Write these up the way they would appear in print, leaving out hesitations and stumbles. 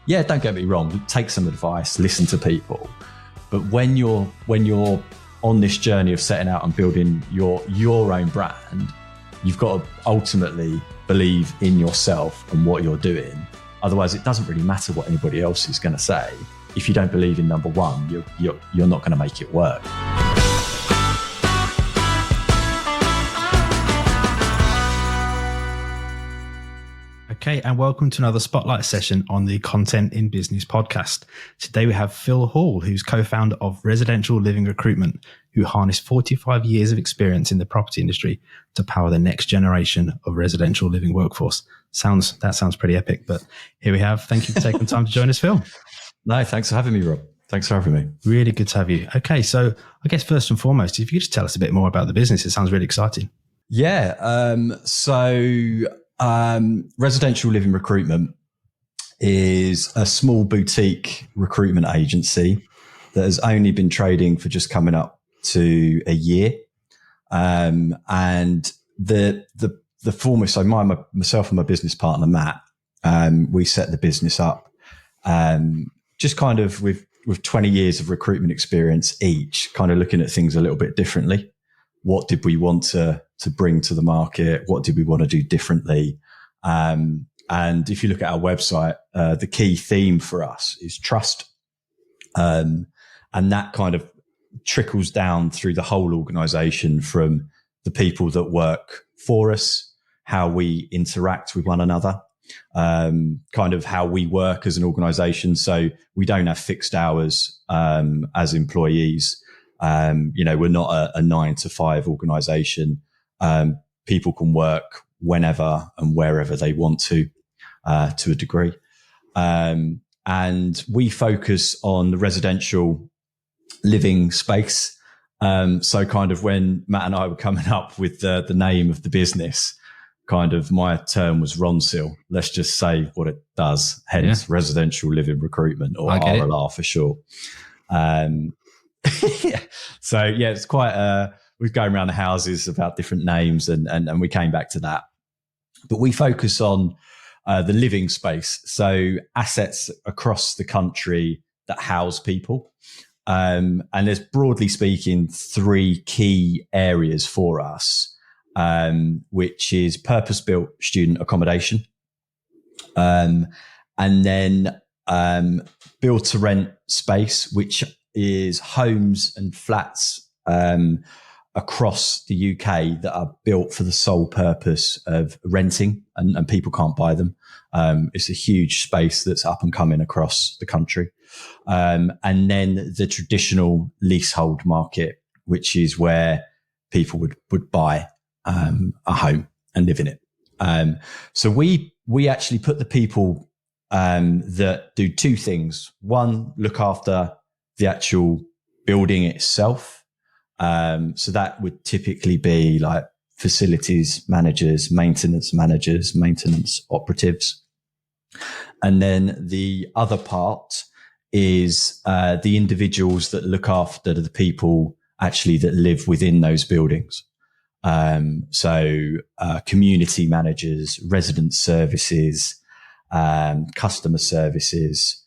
yeah, don't get me wrong, take some advice, listen to people. But when you're on this journey of setting out and building your own brand, you've got to ultimately believe in yourself and what you're doing. Otherwise, it doesn't really matter what anybody else is going to say. If you don't believe in number one, you're not going to make it work. Okay, and welcome to another spotlight session on the Content in Business podcast. Today we have Phil Hall, who's co-founder of Residential Living Recruitment, who harnessed 45 years of experience in the property industry to power the next generation of residential living workforce. That sounds pretty epic, but here we have. Thank you for taking the time to join us, Phil. No, thanks for having me, Rob. Thanks for having me. Really good to have you. Okay, so I guess first and foremost, if you could just tell us a bit more about the business, it sounds really exciting. Yeah, Residential Living Recruitment is a small boutique recruitment agency that has only been trading for just coming up to a year. And the former, so myself and my business partner, Matt, we set the business up, just kind of with 20 years of recruitment experience each, kind of looking at things a little bit differently. What did we want to bring to the market? What did we want to do differently? And if you look at our website, the key theme for us is trust. And that kind of trickles down through the whole organization, from the people that work for us, how we interact with one another, kind of how we work as an organization. So we don't have fixed hours as employees. We're not a 9-to-5 organization. People can work whenever and wherever they want to a degree. And we focus on the residential living space. So kind of when Matt and I were coming up with the name of the business, kind of my term was RONSIL. Let's just say what it does. Hence Residential Living Recruitment, or RLR for short. Yeah. So yeah, it's quite we've going around the houses about different names and we came back to that. But we focus on the living space. So assets across the country that house people. And there's, broadly speaking, 3 key areas for us, which is purpose-built student accommodation, and then build to rent space, which is homes and flats across the UK that are built for the sole purpose of renting, and people can't buy them. It's a huge space that's up and coming across the country. And then the traditional leasehold market, which is where people would buy a home and live in it. So we actually put the people that do 2 things. One, look after the actual building itself. So that would typically be like facilities managers, maintenance operatives. And then the other part is the individuals that look after the people actually that live within those buildings. So community managers, resident services, customer services,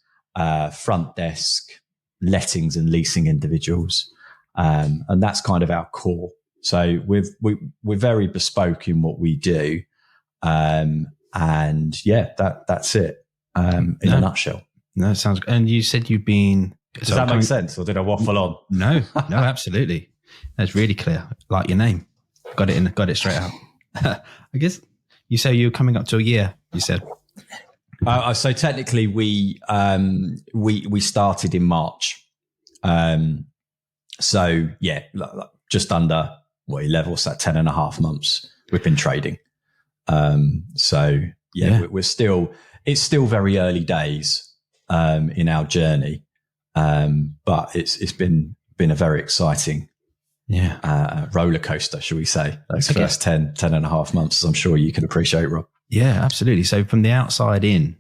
front desk, lettings and leasing individuals. And that's kind of our core. So we're very bespoke in what we do. And yeah, that's it in a nutshell. No, sounds good. And you said you've been... Does that make sense, or did I waffle on? No, absolutely. That's really clear. Like your name. Got it straight out. I guess you say you're coming up to a year, you said. So technically we started in March. So yeah, just under 11, what's that, 10 and a half months we've been trading. So yeah. It's still very early days in our journey. But it's been a very exciting roller coaster, shall we say, those first 10 and a half months, as I'm sure you can appreciate, Rob. Yeah, absolutely. So from the outside in,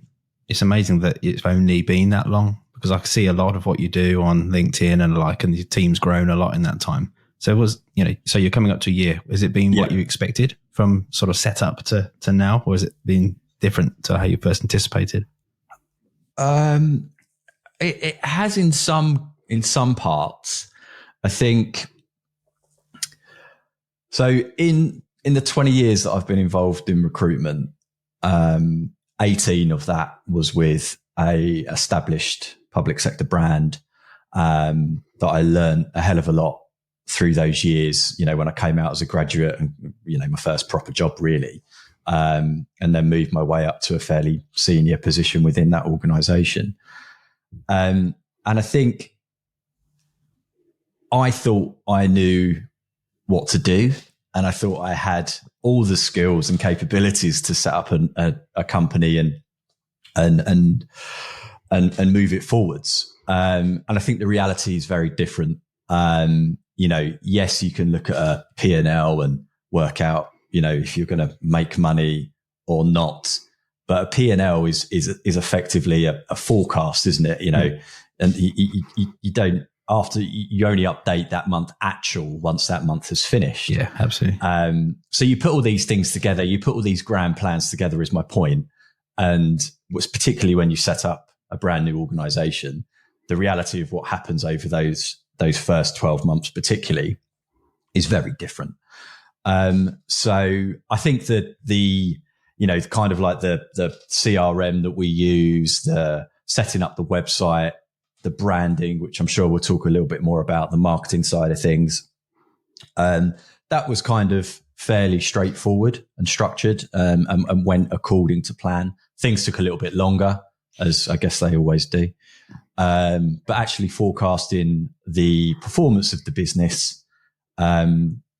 it's amazing that it's only been that long, because I can see a lot of what you do on LinkedIn and your team's grown a lot in that time. So so you're coming up to a year. Has it been what you expected from sort of setup to now, or has it been different to how you first anticipated? It has in some parts. I think so. In the 20 years that I've been involved in recruitment, 18 of that was with a established public sector brand that I learned a hell of a lot through those years. You know, when I came out as a graduate, and my first proper job really, and then moved my way up to a fairly senior position within that organisation. And I think I thought I knew what to do, and I thought I had all the skills and capabilities to set up a company and move it forwards. And I think the reality is very different. Yes, you can look at a P&L and work out, if you're going to make money or not. But a P&L is effectively a forecast, isn't it? And you don't, after you only update that month actual once that month has finished. Yeah, absolutely. So you put all these things together, you put all these grand plans together is my point. And what's particularly when you set up a brand new organization, the reality of what happens over those first 12 months particularly is very different. So I think that kind of like the CRM that we use, the setting up the website, the branding, which I'm sure we'll talk a little bit more about, the marketing side of things. That was kind of fairly straightforward and structured, and went according to plan. Things took a little bit longer, as I guess they always do. But actually forecasting the performance of the business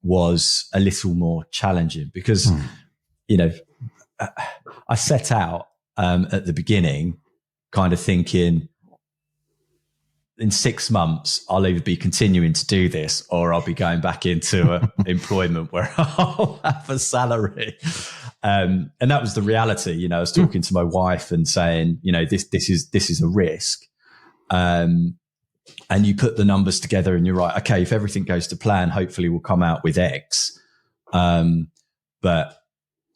was a little more challenging because, I set out at the beginning kind of thinking, in 6 months, I'll either be continuing to do this or I'll be going back into employment where I'll have a salary. And that was the reality. I was talking to my wife and saying, this is a risk. And you put the numbers together and you're right. Okay, if everything goes to plan, hopefully we'll come out with X. But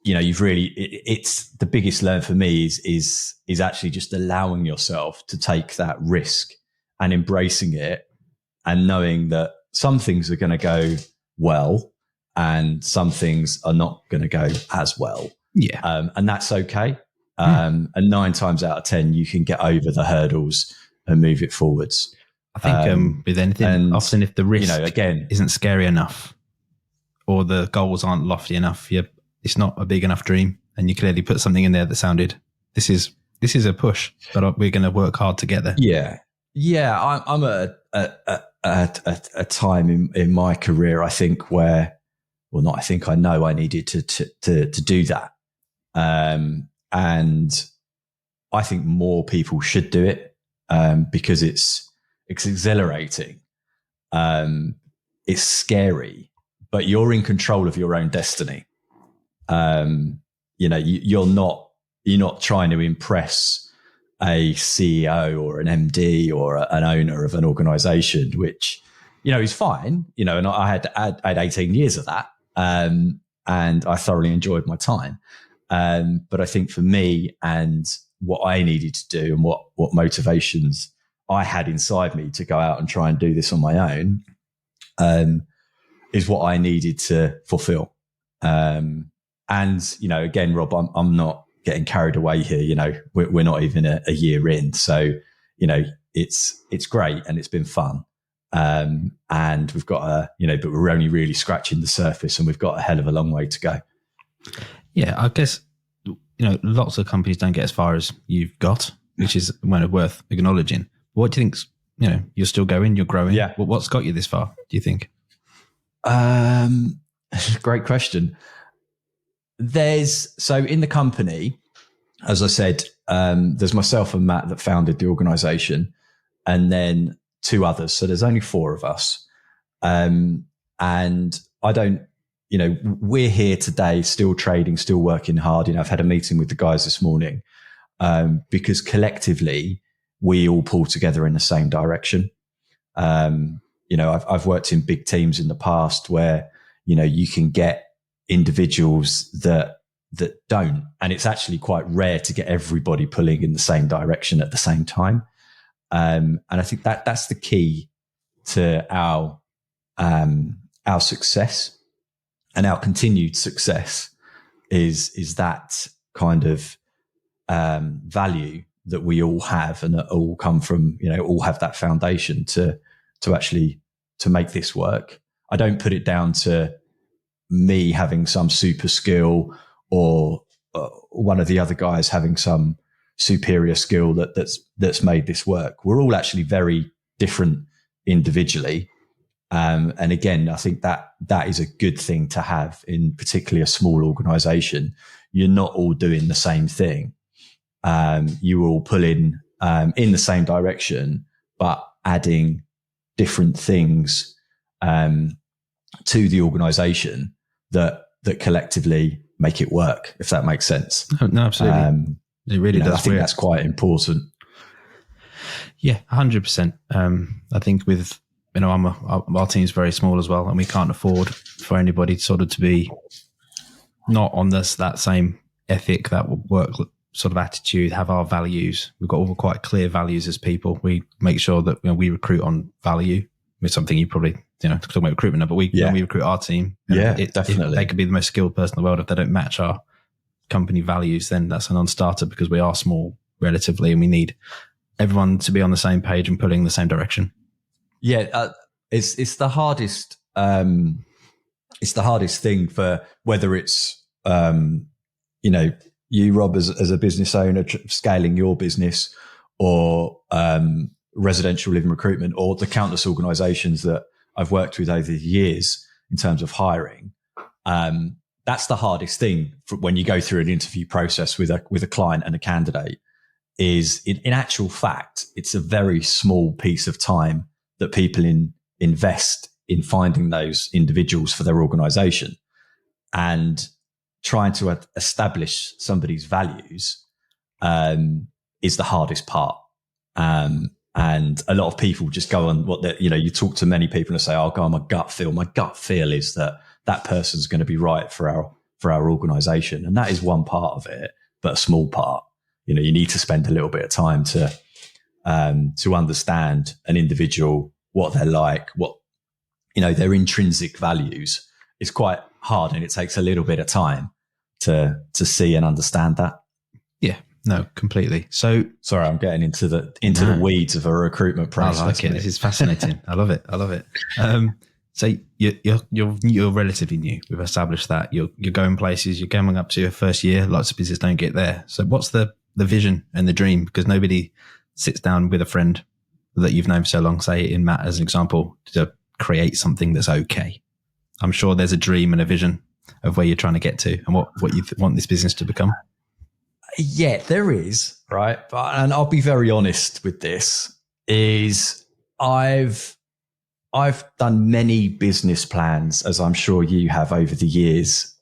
you've really, it's the biggest learn for me is actually just allowing yourself to take that risk and embracing it and knowing that some things are going to go well and some things are not going to go as well. Yeah. And that's okay. And 9 times out of 10, you can get over the hurdles and move it forwards. I think with anything, often if the risk again isn't scary enough or the goals aren't lofty enough, it's not a big enough dream. And you clearly put something in there that sounded, this is a push, but we're going to work hard together. Yeah. Yeah, I'm at a time in my career, I think, where, well, not I think, I know I needed to do that. And I think more people should do it because it's exhilarating. It's scary, but you're in control of your own destiny. You're not trying to impress a CEO or an MD or an owner of an organization, which, is fine, and I had 18 years of that. And I thoroughly enjoyed my time. But I think for me and what I needed to do and what motivations I had inside me to go out and try and do this on my own, is what I needed to fulfill. And, again, Rob, I'm not getting carried away here. We're not even a year in. So, it's great and it's been fun. And we've got but we're only really scratching the surface and we've got a hell of a long way to go. Yeah, I guess, lots of companies don't get as far as you've got, which is worth acknowledging. What do you think, you're still going, you're growing. Yeah. What's got you this far, do you think? Great question. So in the company, as I said, there's myself and Matt that founded the organization, and then 2 others. So there's only 4 of us. And I don't, we're here today, still trading, still working hard. I've had a meeting with the guys this morning, because collectively we all pull together in the same direction. I've worked in big teams in the past where, you can get individuals that that don't. And it's actually quite rare to get everybody pulling in the same direction at the same time. And I think that's the key to our success and our continued success is that kind of value that we all have and that all come from, all have that foundation to actually to make this work. I don't put it down to me having some super skill or one of the other guys having some superior skill that's made this work. We're all actually very different individually. And again, I think that is a good thing to have in particularly a small organization. You're not all doing the same thing. You all pull in the same direction, but adding different things to the organization that collectively make it work, if that makes sense. No, absolutely. It really does. I think that's quite important. Yeah, 100%. I think with, our team's very small as well, and we can't afford for anybody sort of to be not on that same ethic, that work sort of attitude, have our values. We've got all quite clear values as people. We make sure that we recruit on value. It's something you probably, talking about recruitment, but when we recruit our team, definitely. They could be the most skilled person in the world. If they don't match our company values, then that's a non-starter, because we are small relatively, and we need everyone to be on the same page and pulling in the same direction. Yeah, it's the hardest. It's the hardest thing for whether it's you, Rob, as a business owner scaling your business, or Residential Living Recruitment, or the countless organisations that I've worked with over the years in terms of hiring. That's the hardest thing when you go through an interview process with a client and a candidate. Is in actual fact, it's a very small piece of time that people invest in finding those individuals for their organisation, and trying to establish somebody's values is the hardest part. And a lot of people just go on you talk to many people and say, "I'll go on my gut feel." My gut feel is that person's going to be right for our organisation, and that is one part of it, but a small part. You need to spend a little bit of time to understand an individual, what they're like, what their intrinsic values. Is quite hard, and it takes a little bit of time to see and understand that. Yeah, no, completely. So sorry, I'm getting into the weeds of a recruitment process. I like it. This is fascinating. I love it. So you're relatively new. We've established that you're going places. You're going up to your first year. Lots of businesses don't get there. So what's the vision and the dream? Because nobody sits down with a friend that you've known for so long, say in Matt as an example, to create something that's okay. I'm sure there's a dream and a vision of where you're trying to get to and what you want this business to become. Yeah, there is, right? And I'll be very honest with this, is I've done many business plans, as I'm sure you have over the years,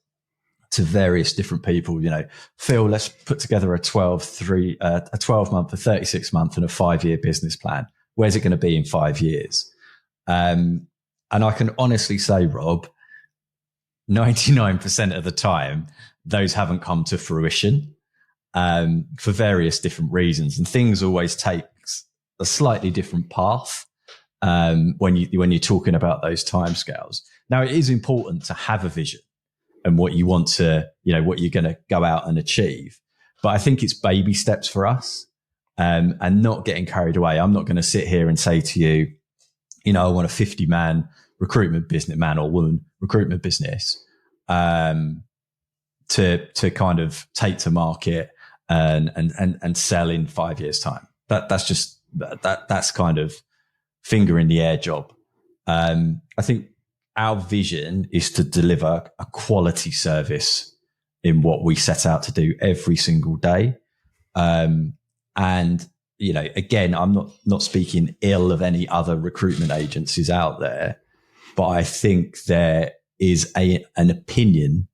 to various different people. Phil, let's put together a 12-month, a 36-month and a 5-year business plan. Where's it going to be in 5 years? And I can honestly say, Rob, 99% of the time, those haven't come to fruition for various different reasons. And things always take a slightly different path when you're talking about those timescales. Now, it is important to have a vision and what you want to, what you're going to go out and achieve. But I think it's baby steps for us and not getting carried away. I'm not going to sit here and say to you, I want a 50-man recruitment business, man or woman recruitment business, to kind of take to market and sell in 5 years' time. That's kind of finger in the air job. I think our vision is to deliver a quality service in what we set out to do every single day. And again, I'm not speaking ill of any other recruitment agencies out there, but I think there is an opinion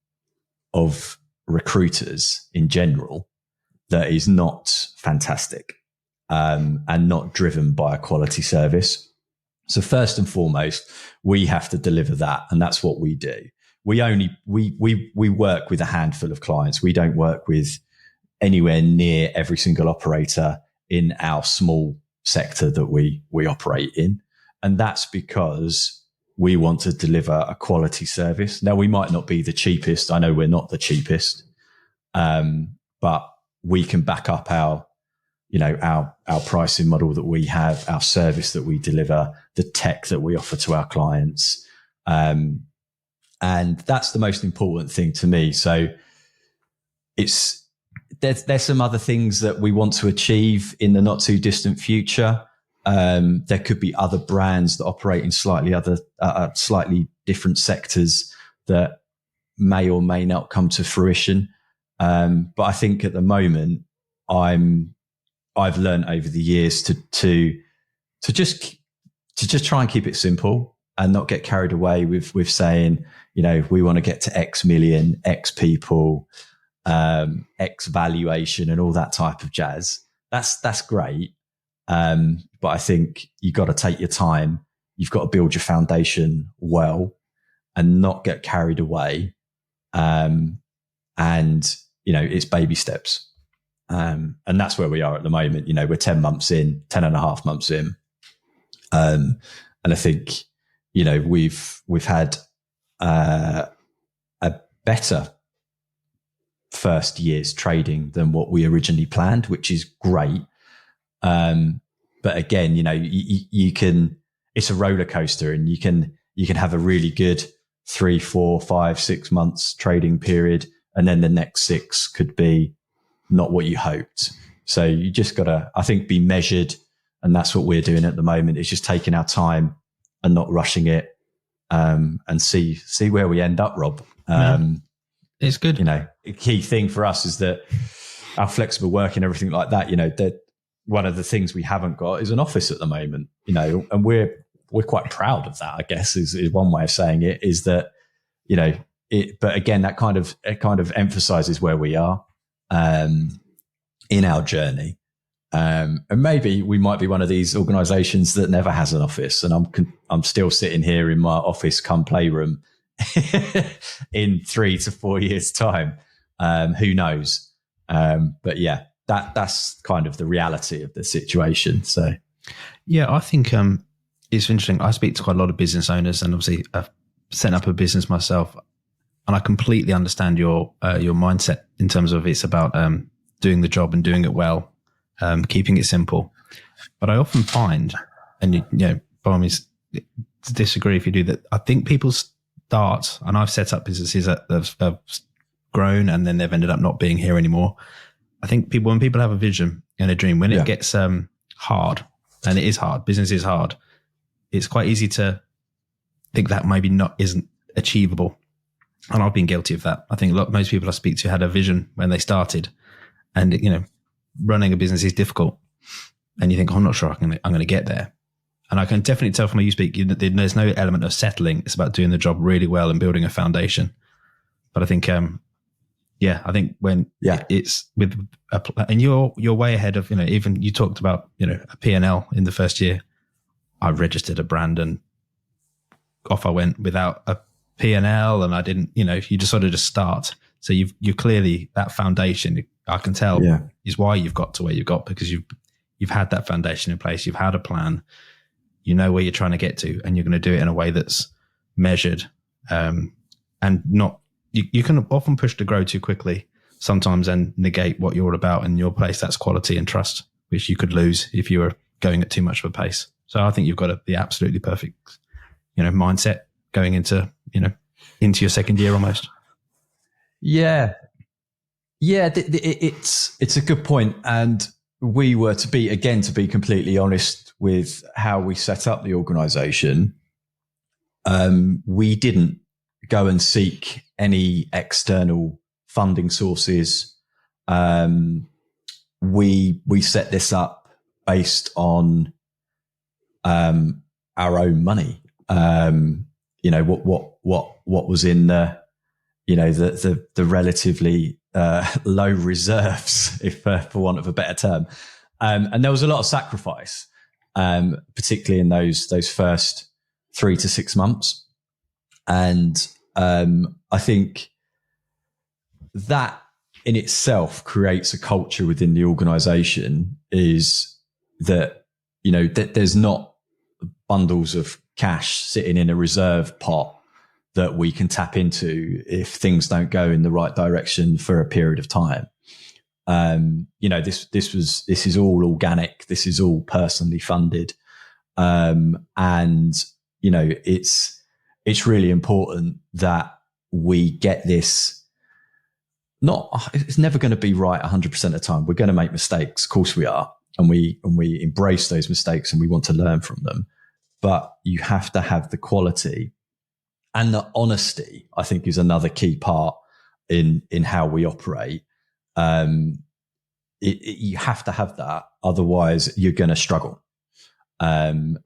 of recruiters in general that is not fantastic, and not driven by a quality service. So first and foremost, we have to deliver that. And that's what we do. we work with a handful of clients. We don't work with anywhere near every single operator in our small sector that we operate in. And that's because we want to deliver a quality service. Now, we might not be the cheapest. I know we're not the cheapest, but we can back up our pricing model that we have, our service that we deliver, the tech that we offer to our clients. And that's the most important thing to me. So there's some other things that we want to achieve in the not too distant future. There could be other brands that operate in slightly different sectors that may or may not come to fruition. But I think at the moment, I've learned over the years to just try and keep it simple and not get carried away with saying, we want to get to X million, X people, X valuation and all that type of jazz. That's great. But I think you got to take your time. You've got to build your foundation well and not get carried away. And it's baby steps. And that's where we are at the moment. We're 10 and a half months in. And I think, we've had, a better first year's trading than what we originally planned, which is great. But again, you can, it's a roller coaster and you can have a really good 3, 4, 5, 6 months trading period. And then the next 6 could be not what you hoped. So you just got to, I think, be measured. And that's what we're doing at the moment. It's just taking our time and not rushing it, and see where we end up, Rob. It's good. A key thing for us is that our flexible work and everything like that, that one of the things we haven't got is an office at the moment, and we're quite proud of that, I guess, is one way of saying it, is that, but again, it kind of emphasizes where we are, in our journey. And maybe we might be one of these organizations that never has an office, and I'm still sitting here in my office come playroom in 3 to 4 years time. Who knows? But yeah, that's kind of the reality of the situation. So yeah, I think it's interesting. I speak to quite a lot of business owners, and obviously I've set up a business myself, and I completely understand your mindset in terms of it's about doing the job and doing it well, keeping it simple. But I often find, and by all means, disagree if you do that, I think people start, and I've set up businesses that have grown and then they've ended up not being here anymore. I think when people have a vision and a dream, when it gets hard, and it is hard, business is hard, it's quite easy to think that maybe isn't achievable. And I've been guilty of that. I think most people I speak to had a vision when they started, and running a business is difficult, and you think, I'm not sure I'm going to get there. And I can definitely tell from how you speak, there's no element of settling. It's about doing the job really well and building a foundation. But I think, I think when it's with, and you're way ahead of, even you talked about, a P&L in the first year. I registered a brand and off I went without a P&L, and I didn't, you just sort of just start. So you're clearly, that foundation, I can tell, is why you've got to where you've got, because you've had that foundation in place. You've had a plan. You know where you're trying to get to, and you're going to do it in a way that's measured, and not. You can often push to grow too quickly sometimes and negate what you're all about. In your place, that's quality and trust, which you could lose if you were going at too much of a pace. So I think you've got the absolutely perfect, mindset going into your second year almost. Yeah. It's a good point, and we were to be completely honest with how we set up the organisation. We didn't go and seek any external funding sources. We set this up based on our own money. What was in the relatively low reserves, if for want of a better term. And there was a lot of sacrifice, particularly in those first 3 to 6 months. And I think that in itself creates a culture within the organization, is that, that there's not bundles of cash sitting in a reserve pot that we can tap into if things don't go in the right direction for a period of time. This is all organic. This is all personally funded. It's really important that we get this. It's never going to be right 100% of the time. We're going to make mistakes. Of course we are. And we embrace those mistakes and we want to learn from them. But you have to have the quality, and the honesty, I think, is another key part in how we operate. You have to have that. Otherwise you're going to struggle. I'm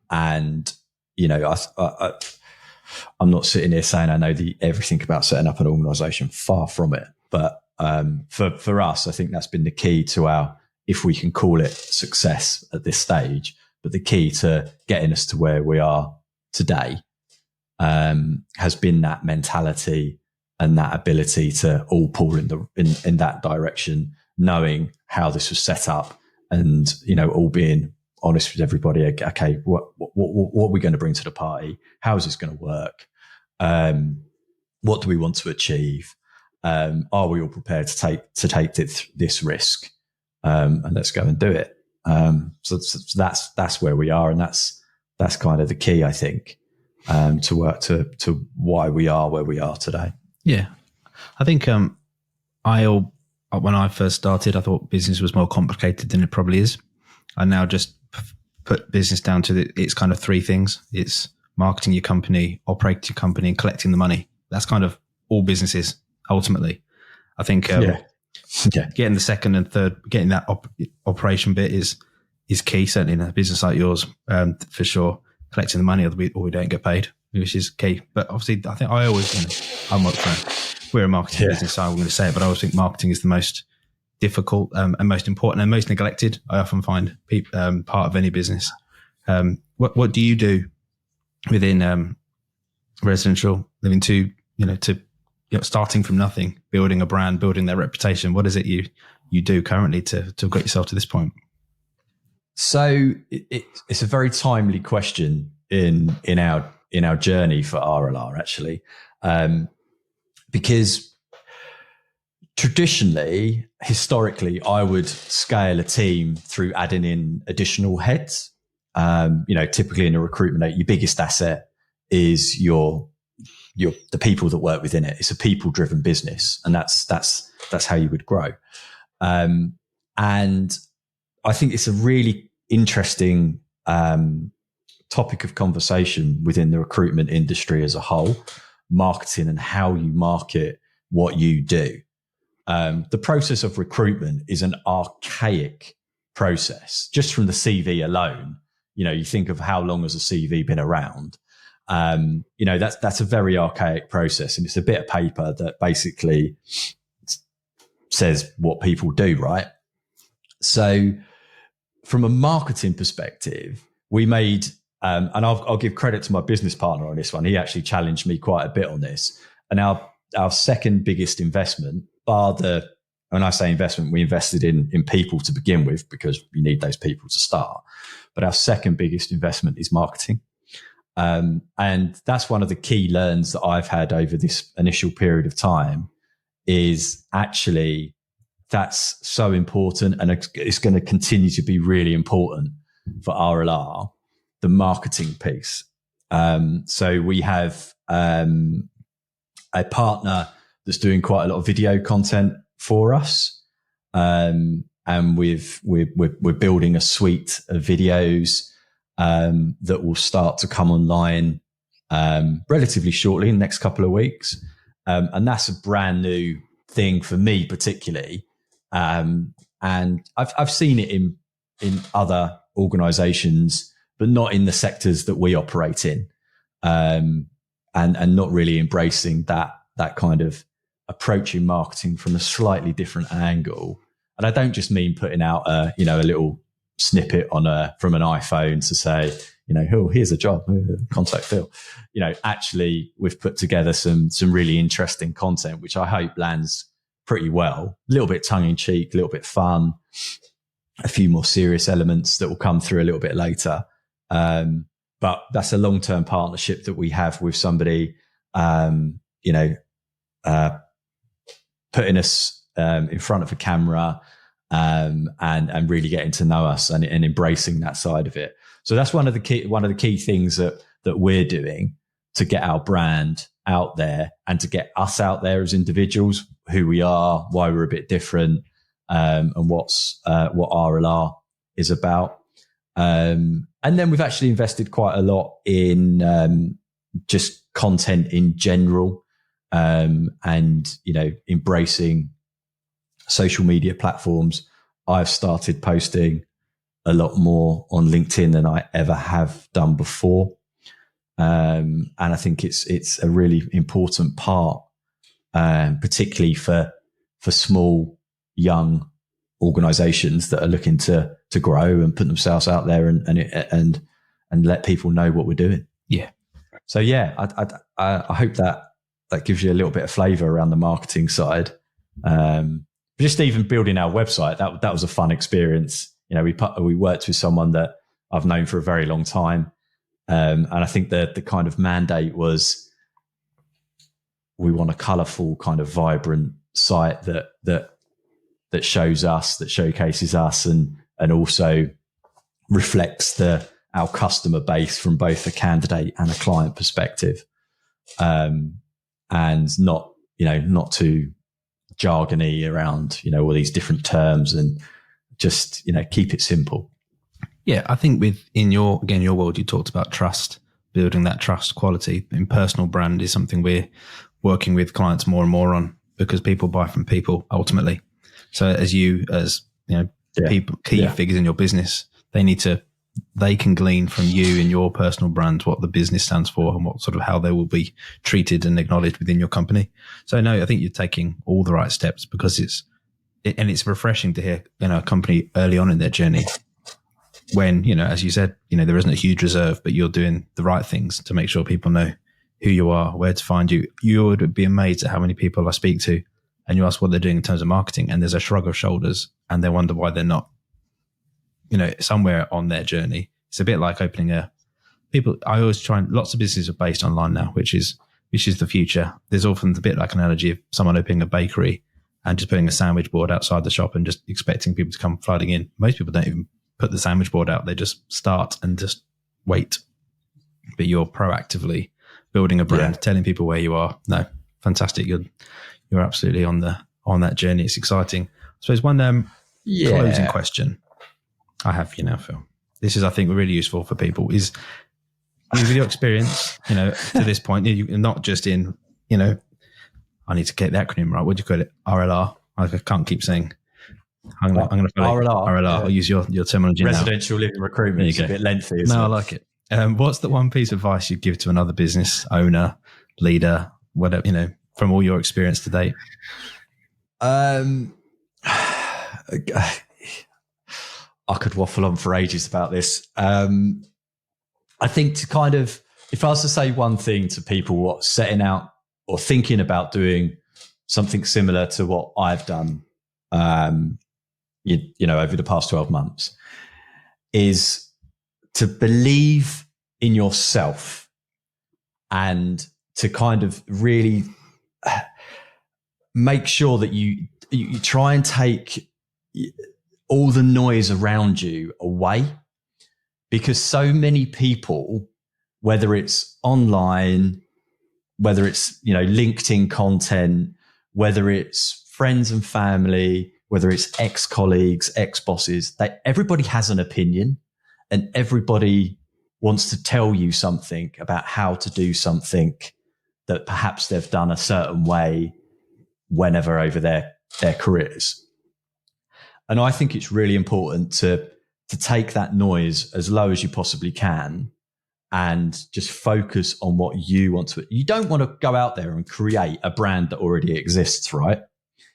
not sitting here saying I know everything about setting up an organization, far from it. But for us, I think that's been the key to our, if we can call it success at this stage, but the key to getting us to where we are today has been that mentality and that ability to all pull in that direction, knowing how this was set up, and all being honest with everybody. Okay, what are we going to bring to the party? How is this going to work? What do we want to achieve? Are we all prepared to take this risk? And let's go and do it. So that's where we are, and that's kind of the key, I think, to work to why we are where we are today. Yeah, I think when I first started, I thought business was more complicated than it probably is. I now just put business down to it's kind of three things: it's marketing your company, operating your company, and collecting the money. That's kind of all business is ultimately. I think getting the second and third, getting that operation bit is key, certainly in a business like yours, for sure. Collecting the money, or we don't get paid, which is key. But obviously, I think I always, we're a marketing business, so I'm going to say it, but I always think marketing is the most difficult and most important and most neglected, I often find, part of any business. What do you do within residential living to starting from nothing, building a brand, building their reputation? What is it you do currently to have got yourself to this point? So it's a very timely question in our journey for RLR, actually, because historically, I would scale a team through adding in additional heads. Typically in a recruitment, your biggest asset is the people that work within it. It's a people-driven business, and that's how you would grow. And I think it's a really interesting topic of conversation within the recruitment industry as a whole, marketing and how you market what you do. The process of recruitment is an archaic process. Just from the CV alone, you think of how long has a CV been around. That's a very archaic process, and it's a bit of paper that basically says what people do, right? So from a marketing perspective, we made, and I'll give credit to my business partner on this one. He actually challenged me quite a bit on this. And our second biggest investment, when I say investment, we invested in people to begin with, because you need those people to start. But our second biggest investment is marketing. And that's one of the key learns that I've had over this initial period of time, is actually that's so important, and it's going to continue to be really important for RLR, the marketing piece. So we have a partner that's doing quite a lot of video content for us, and we're building a suite of videos that will start to come online relatively shortly, in the next couple of weeks. And that's a brand new thing for me particularly. And I've seen it in other organizations, but not in the sectors that we operate in, and not really embracing that kind of approaching marketing from a slightly different angle. And I don't just mean putting out a little snippet from an iPhone to say, oh, here's a job, contact Phil. Actually we've put together some really interesting content, which I hope lands pretty well. A little bit tongue in cheek, a little bit fun, a few more serious elements that will come through a little bit later. But that's a long-term partnership that we have with somebody, putting us in front of a camera and really getting to know us and embracing that side of it. So that's one of the key things that we're doing to get our brand out there and to get us out there as individuals, who we are, why we're a bit different, and what RLR is about. And then we've actually invested quite a lot in just content in general, and embracing social media platforms. I've started posting a lot more on LinkedIn than I ever have done before. And I think it's a really important part, particularly for small, young organizations that are looking to grow and put themselves out there and let people know what we're doing. Yeah. So yeah, I hope that gives you a little bit of flavor around the marketing side. Just even building our website, that was a fun experience. We worked with someone that I've known for a very long time. And I think that the kind of mandate was, we want a colourful, kind of vibrant site that shows us, that showcases us, and also reflects our customer base from both a candidate and a client perspective, and not too jargony around all these different terms, and just keep it simple. Yeah, I think in your world, you talked about trust, building that trust quality in personal brand is something we're working with clients more and more on, because people buy from people ultimately. So as people, key figures in your business, they can glean from you and your personal brand what the business stands for and what sort of how they will be treated and acknowledged within your company. So no, I think you're taking all the right steps, because it's refreshing to hear a company early on in their journey, when, as you said, there isn't a huge reserve, but you're doing the right things to make sure people know who you are, where to find you. You would be amazed at how many people I speak to, and you ask what they're doing in terms of marketing, and there's a shrug of shoulders, and they wonder why they're not, somewhere on their journey. It's a bit like opening I always lots of businesses are based online now, which is the future. There's often a bit like an analogy of someone opening a bakery and just putting a sandwich board outside the shop and just expecting people to come flooding in. Most people don't even put the sandwich board out. They just start and just wait. But you're proactively building a brand, telling people where you are. No, fantastic. You're absolutely on that journey. It's exciting. I suppose one closing question I have for you now, Phil. This is, I think, really useful for people. Is with your experience, to this point, you're not just in, I need to get the acronym right. What do you call it? RLR. I can't keep saying. I'm going to RLR. I'll use your terminology. Residential Living Recruitment. It's a bit lengthy. I like it. What's the one piece of advice you'd give to another business owner, leader, whatever, from all your experience to date? I could waffle on for ages about this. I think if I was to say one thing to people setting out or thinking about doing something similar to what I've done, over the past 12 months, is to believe in yourself and to kind of really make sure that you try and take all the noise around you away, because so many people, whether it's online, whether it's, LinkedIn content, whether it's friends and family, whether it's ex-colleagues, ex-bosses, everybody has an opinion, and everybody wants to tell you something about how to do something that perhaps they've done a certain way whenever over their careers. And I think it's really important to take that noise as low as you possibly can and just focus on what you want to. You don't want to go out there and create a brand that already exists, right?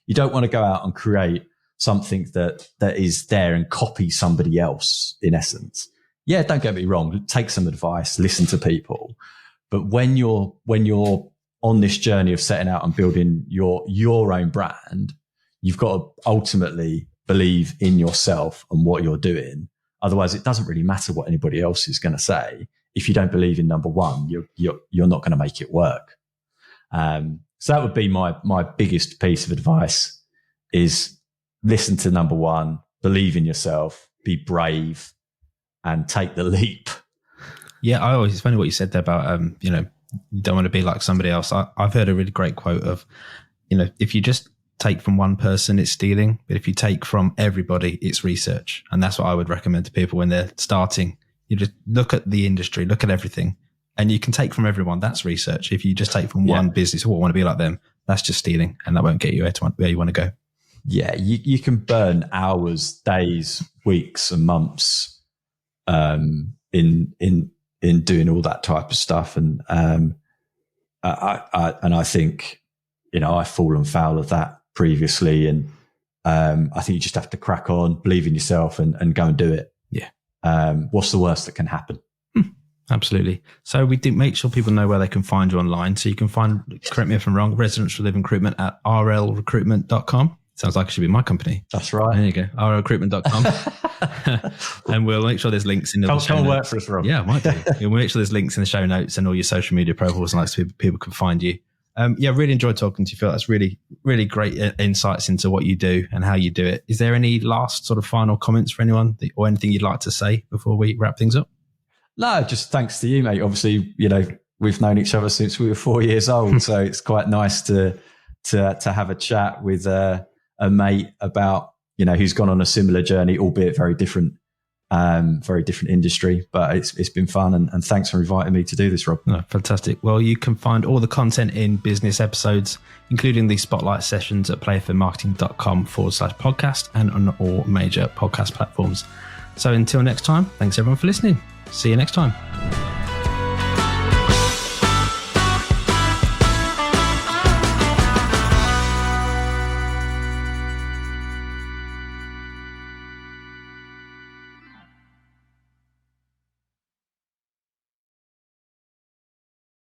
You don't want to go out and create something that is there and copy somebody else in essence. Yeah, don't get me wrong. Take some advice, listen to people. But when you're on this journey of setting out and building your own brand, you've got to ultimately believe in yourself and what you're doing. Otherwise, it doesn't really matter what anybody else is going to say. If you don't believe in number one, you're not going to make it work. So that would be my biggest piece of advice: is listen to number one, believe in yourself, be brave, and take the leap. Yeah, it's funny what you said there about you don't want to be like somebody else. I've heard a really great quote of, if you just take from one person, it's stealing. But if you take from everybody, it's research. And that's what I would recommend to people when they're starting. You just look at the industry, look at everything, and you can take from everyone. That's research. If you just take from one business, I want to be like them, that's just stealing. And that won't get you where you want to go. Yeah, you can burn hours, days, weeks and months in doing all that type of stuff. And I think, I've fallen foul of that previously. And I think you just have to crack on, believe in yourself and go and do it. Yeah. What's the worst that can happen? Absolutely. So we did make sure people know where they can find you online. So you can find, correct me if I'm wrong, Residential Living Recruitment at rlrecruitment.com. Sounds like it should be my company. That's right. There you go. rlrecruitment.com. And we'll make sure there's links in the show notes. Work for us, Rob. Yeah, it might do. We'll make sure there's links in the show notes and all your social media profiles and so people can find you. Really enjoyed talking to you, Phil. That's really, really great insights into what you do and how you do it. Is there any last sort of final comments for anyone or anything you'd like to say before we wrap things up? No, just thanks to you, mate. Obviously, we've known each other since we were 4 years old. So it's quite nice to have a chat with a mate about, who's gone on a similar journey, albeit very different industry, but it's been fun. And thanks for inviting me to do this, Rob. Oh, fantastic. Well, you can find all the content in business episodes, including the spotlight sessions at playerfitmarketing.com/podcast and on all major podcast platforms. So until next time, thanks everyone for listening. See you next time.